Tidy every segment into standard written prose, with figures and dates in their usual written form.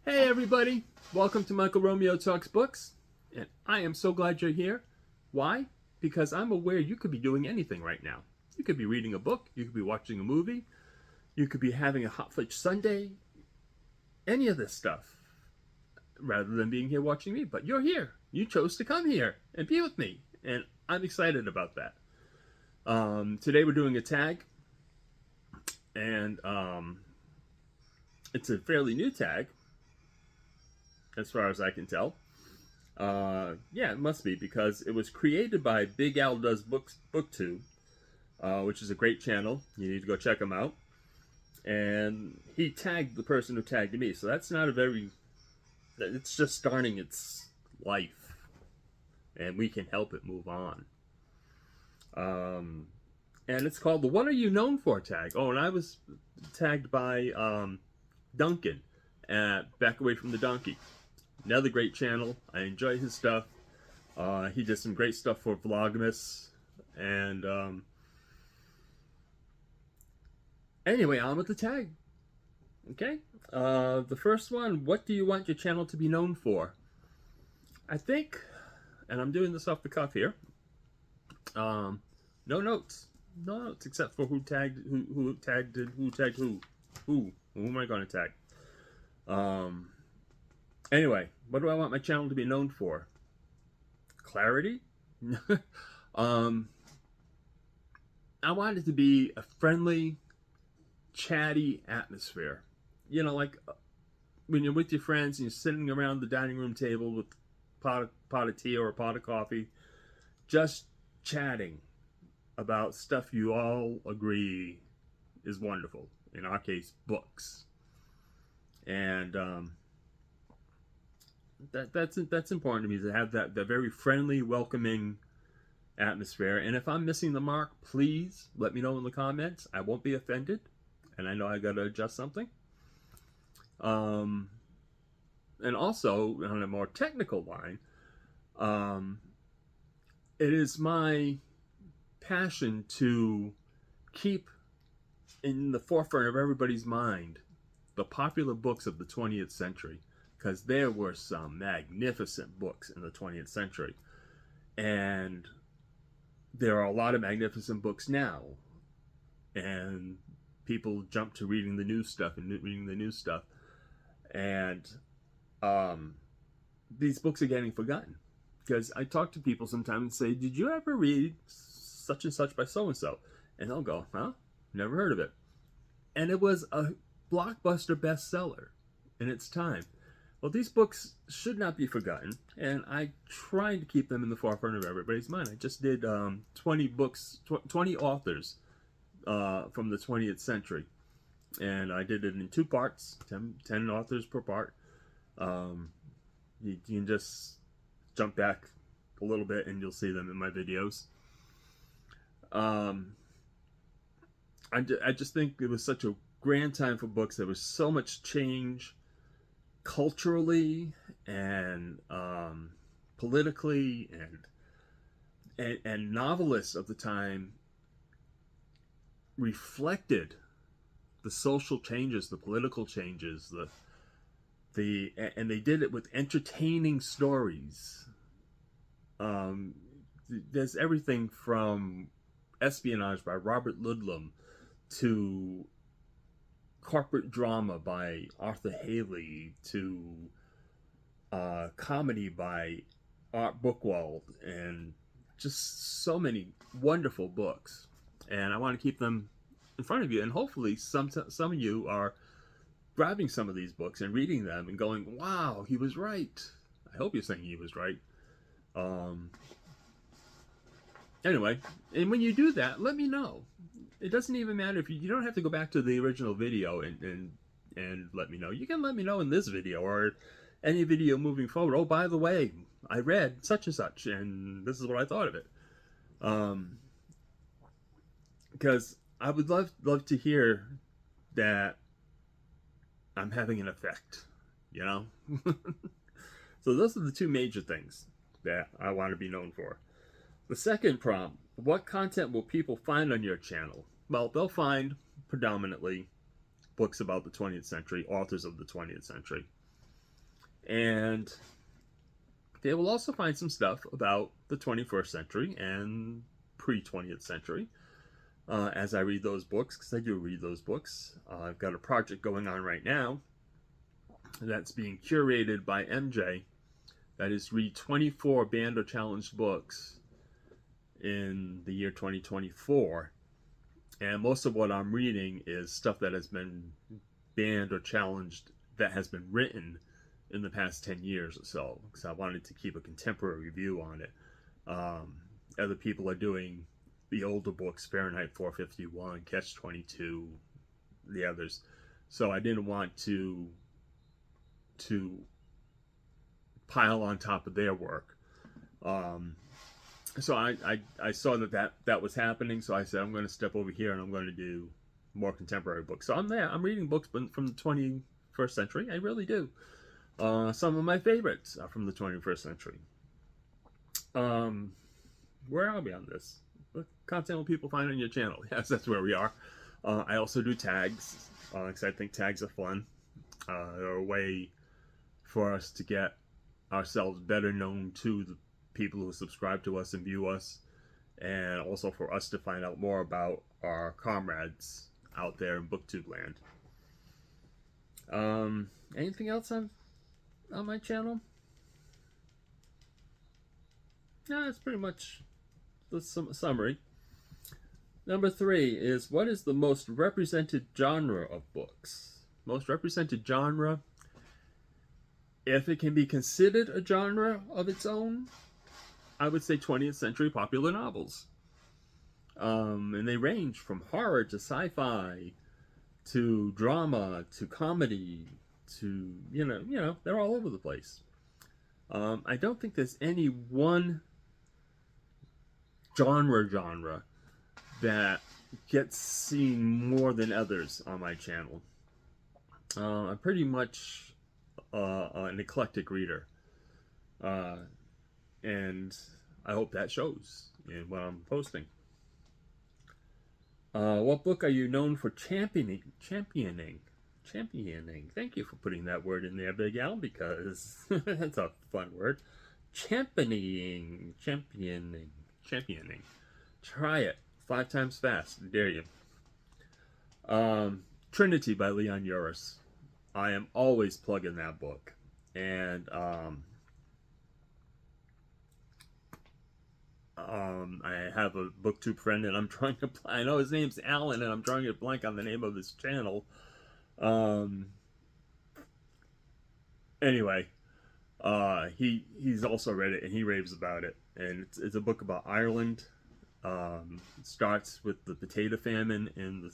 Hey everybody, welcome to Michael Romeo Talks Books, and I am so glad you're here. Why? Because I'm aware you could be doing anything right now. You could be reading a book, you could be watching a movie, you could be having a hot fudge sundae, any of this stuff, rather than being here watching me. But you're here. You chose to come here and be with me, and I'm excited about that. Today we're doing a tag, and it's a fairly new tag, as far as I can tell. Yeah, it must be because it was created by Big Al Does Books BookTube, which is a great channel. You need to go check him out. And he tagged the person who tagged me, so that's not a very. It's just starting its life, and we can help it move on. And it's called the "What Are You Known For" tag. Oh, and I was tagged by Duncan at Back Away from the Donkey. Another great channel. I enjoy his stuff. He did some great stuff for Vlogmas. And anyway, on with the tag. Okay? The first one, what do you want your channel to be known for? I think, and I'm doing this off the cuff here, no notes. No notes except for who tagged who tagged who. Who am I going to tag? Anyway, what do I want my channel to be known for? Clarity? I want it to be a friendly, chatty atmosphere. You know, like when you're with your friends and you're sitting around the dining room table with pot of tea or a pot of coffee, just chatting about stuff you all agree is wonderful. In our case, books. And that's important to me, to have that very friendly, welcoming atmosphere. And if I'm missing the mark, please let me know in the comments. I won't be offended, and I know I got to adjust something. And also, on a more technical line, it is my passion to keep in the forefront of everybody's mind the popular books of the 20th century, because there were some magnificent books in the 20th century. And there are a lot of magnificent books now. And people jump to reading the new stuff and reading the new stuff. And these books are getting forgotten. Because I talk to people sometimes and say, did you ever read such and such by so-and-so? And they'll go, huh? Never heard of it. And it was a blockbuster bestseller in its time. Well, these books should not be forgotten, and I try to keep them in the forefront of everybody's mind. I just did 20 books, 20 authors from the 20th century, and I did it in 2 parts, 10 authors per part. You can just jump back a little bit, and you'll see them in my videos. I just think it was such a grand time for books. There was so much change culturally and politically, and novelists of the time reflected the social changes, the political changes, and they did it with entertaining stories. There's everything from espionage by Robert Ludlum to corporate drama by Arthur Haley to comedy by Art Bookwald, and just so many wonderful books. And I want to keep them in front of you, and hopefully some of you are grabbing some of these books and reading them and going, wow, he was right. I hope you're saying he was right. Anyway, and when you do that, let me know. It doesn't even matter if you don't have to go back to the original video and let me know. You can let me know in this video or any video moving forward. Oh, by the way, I read such and such, and this is what I thought of it. Because I would love to hear that I'm having an effect, you know? So those are the 2 major things that I want to be known for. The second prompt, what content will people find on your channel? Well, they'll find predominantly books about the 20th century, authors of the 20th century. And they will also find some stuff about the 21st century and pre-20th century as I read those books, because I do read those books. I've got a project going on right now that's being curated by MJ that is read 24 banned or challenged books in the year 2024. And most of what I'm reading is stuff that has been banned or challenged that has been written in the past 10 years or so, because I wanted to keep a contemporary view on it. Other people are doing the older books, Fahrenheit 451, Catch 22, the others. So I didn't want to pile on top of their work. So I saw that was happening, so I said I'm going to step over here and I'm going to do more contemporary books. So I'm there. I'm reading books from the 21st century. I really do. Some of my favorites are from the 21st century. Where are we on this? What content will people find on your channel? Yes, that's where we are. I also do tags, because I think tags are fun. They're a way for us to get ourselves better known to the people who subscribe to us and view us, and also for us to find out more about our comrades out there in BookTube land. Anything else on my channel? No, that's pretty much the summary. Number 3 is, what is the most represented genre of books? Most represented genre, if it can be considered a genre of its own, I would say 20th century popular novels. And they range from horror to sci-fi to drama to comedy to, you know, they're all over the place. I don't think there's any one genre that gets seen more than others on my channel. I'm pretty much an eclectic reader. And I hope that shows in what I'm posting. What book are you known for championing? Thank you for putting that word in there, Big Al, because that's a fun word. Championing. Try it 5 times fast. Dare you. Trinity by Leon Uris. I am always plugging that book. And I have a BookTube friend, and I'm trying to. I know his name's Alan, and I'm trying to blank on the name of his channel. Anyway, he's also read it, and he raves about it. And it's a book about Ireland. It starts with the potato famine in the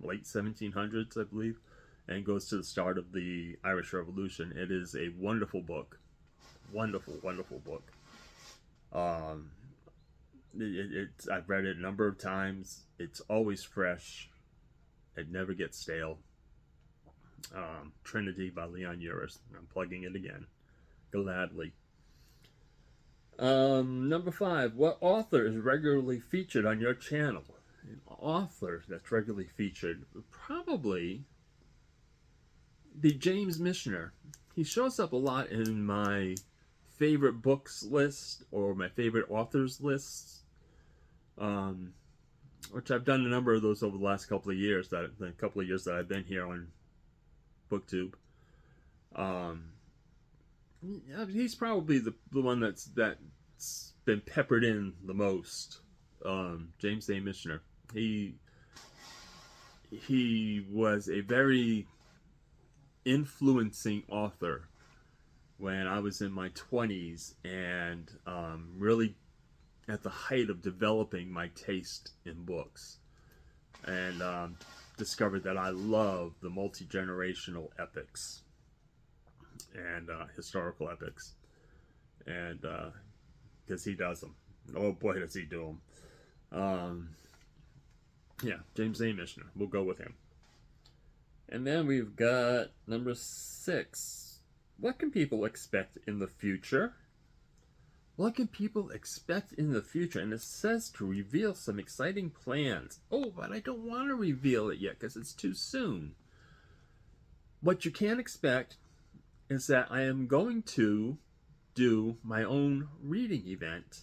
late 1700s, I believe, and goes to the start of the Irish Revolution. It is a wonderful book. Wonderful book. I've read it a number of times. It's always fresh. It never gets stale. Trinity by Leon Uris. I'm plugging it again. Gladly. Number 5. What author is regularly featured on your channel? An author that's regularly featured would probably be James Michener. He shows up a lot in my favorite books list or my favorite authors lists, which I've done a number of those over the last couple of years. The couple of years that I've been here on BookTube. He's probably the one that's been peppered in the most. James A. Michener. He was a very influencing author when I was in my 20s, and really at the height of developing my taste in books, and discovered that I love the multi-generational epics and historical epics, and because he does them. Oh boy, does he do them. Yeah, James A. Michener. We'll go with him. And then we've got number 6. What can people expect in the future? What can people expect in the future? And it says to reveal some exciting plans. Oh, but I don't want to reveal it yet because it's too soon. What you can expect is that I am going to do my own reading event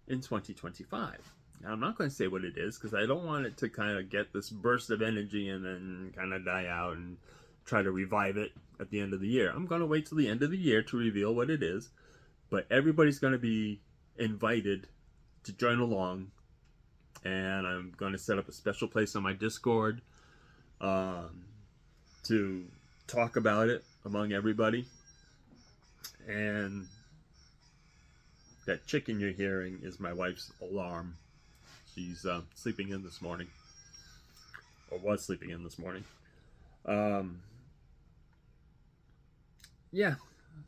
in 2025. Now, I'm not going to say what it is because I don't want it to kind of get this burst of energy and then kind of die out and try to revive it at the end of the year. I'm going to wait till the end of the year to reveal what it is, but everybody's going to be invited to join along, and I'm going to set up a special place on my Discord to talk about it among everybody. And that chicken you're hearing is my wife's alarm. She's sleeping in this morning, or was sleeping in this morning. Yeah,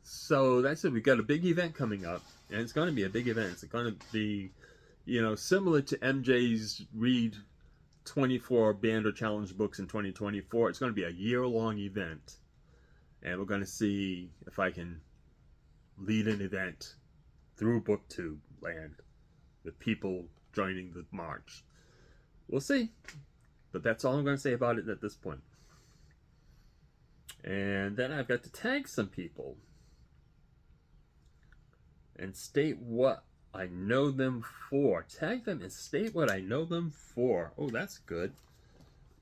so that's it. We've got a big event coming up, and it's going to be a big event. It's going to be, similar to MJ's Read 24 Band or Challenge books in 2024. It's going to be a year-long event, and we're going to see if I can lead an event through BookTube land with people joining the march. We'll see, but that's all I'm going to say about it at this point. And then I've got to tag some people and state what I know them for. Tag them and state what I know them for. Oh, that's good.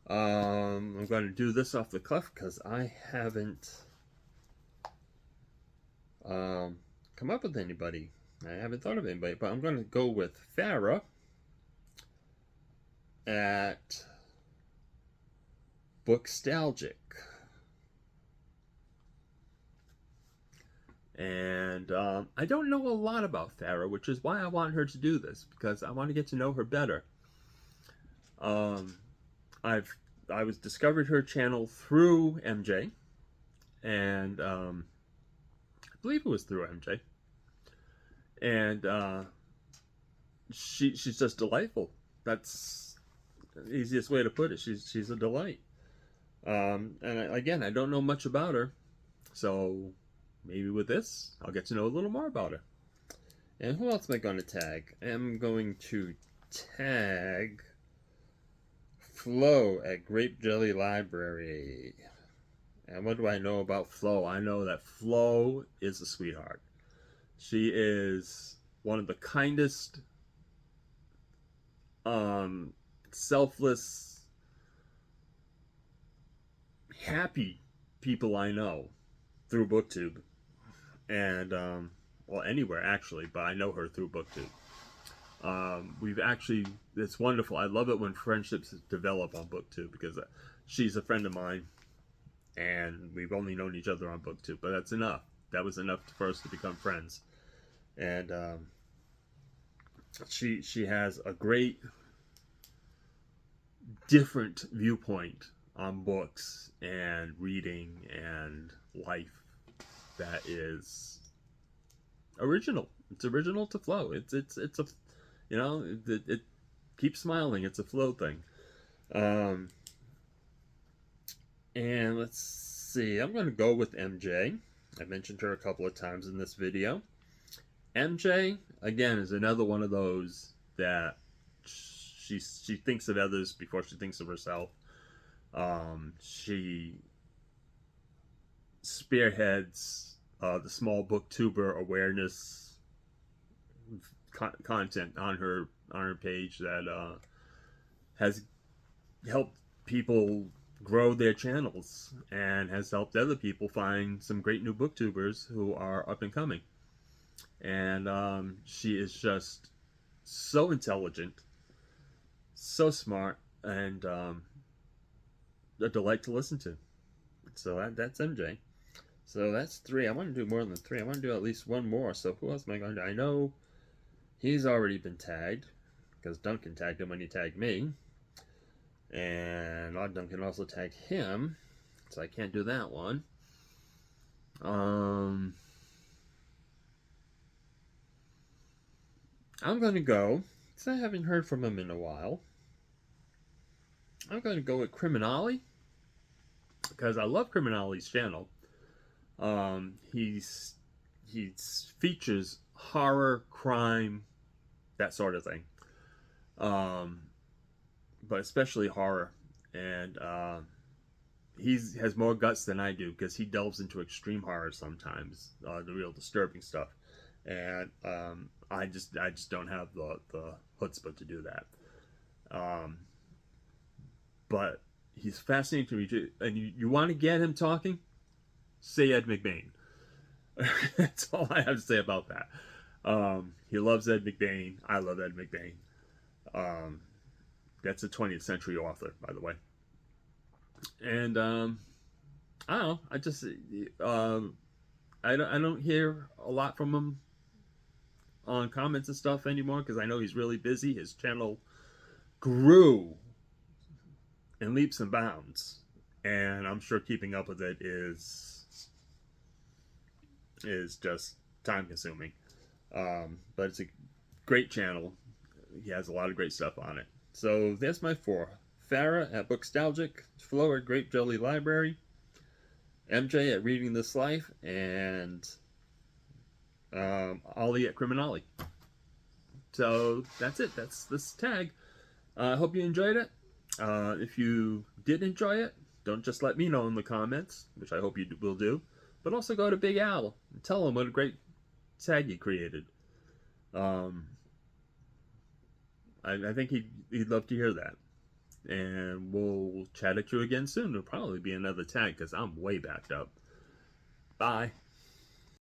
I'm going to do this off the cuff because I haven't come up with anybody. I haven't thought of anybody, but I'm going to go with Farah at Bookstalgic. And I don't know a lot about Farah, which is why I want her to do this, because I want to get to know her better. I discovered her channel through MJ, and I believe it was through MJ. And she's just delightful. That's the easiest way to put it. She's a delight. And again, I don't know much about her, so maybe with this, I'll get to know a little more about her. And who else am I going to tag? I'm going to tag Flo at Grape Jelly Library. And what do I know about Flo? I know that Flo is a sweetheart. She is one of the kindest, selfless, happy people I know through BookTube. And, well, anywhere actually, but I know her through BookTube. It's wonderful. I love it when friendships develop on BookTube because she's a friend of mine and we've only known each other on BookTube, but that's enough. That was enough for us to become friends. And she has a great different viewpoint on books and reading and life that is original. It's original to Flo. It's a, it keeps smiling. It's a Flo thing. And let's see. I'm going to go with MJ. I mentioned her a couple of times in this video. MJ, again, is another one of those that she thinks of others before she thinks of herself. She spearheads the small booktuber awareness content on her page that has helped people grow their channels and has helped other people find some great new booktubers who are up and coming. And she is just so intelligent, so smart, and a delight to listen to. So that's MJ. So that's 3. I want to do more than 3. I want to do at least one more. So who else am I going to do? I know he's already been tagged because Duncan tagged him when he tagged me. And Duncan also tagged him, so I can't do that one. I'm going to go, because I haven't heard from him in a while, I'm going to go with Criminali, because I love Criminali's channel. He features horror, crime, that sort of thing. But especially horror. And has more guts than I do because he delves into extreme horror sometimes, the real disturbing stuff, and I just don't have the chutzpah to do that. Um, but he's fascinating to me too. And you want to get him talking? Say Ed McBain. That's all I have to say about that. He loves Ed McBain. I love Ed McBain. Um, that's a 20th century author, by the way. And I don't know. I don't hear a lot from him on comments and stuff anymore because I know he's really busy. His channel grew in leaps and bounds, and I'm sure keeping up with it is just time consuming. But it's a great channel. He has a lot of great stuff on it. So that's my four. Farah at Bookstalgic, Flo at Grape Jelly Library, MJ at Reading This Life, and Ollie at Criminali. So that's it. That's this tag. I hope you enjoyed it. If you did enjoy it, don't just let me know in the comments, which I hope you will do, but also go to Big Al and tell him what a great tag he created. I think he'd love to hear that. And we'll chat at you again soon. There'll probably be another tag because I'm way backed up. Bye.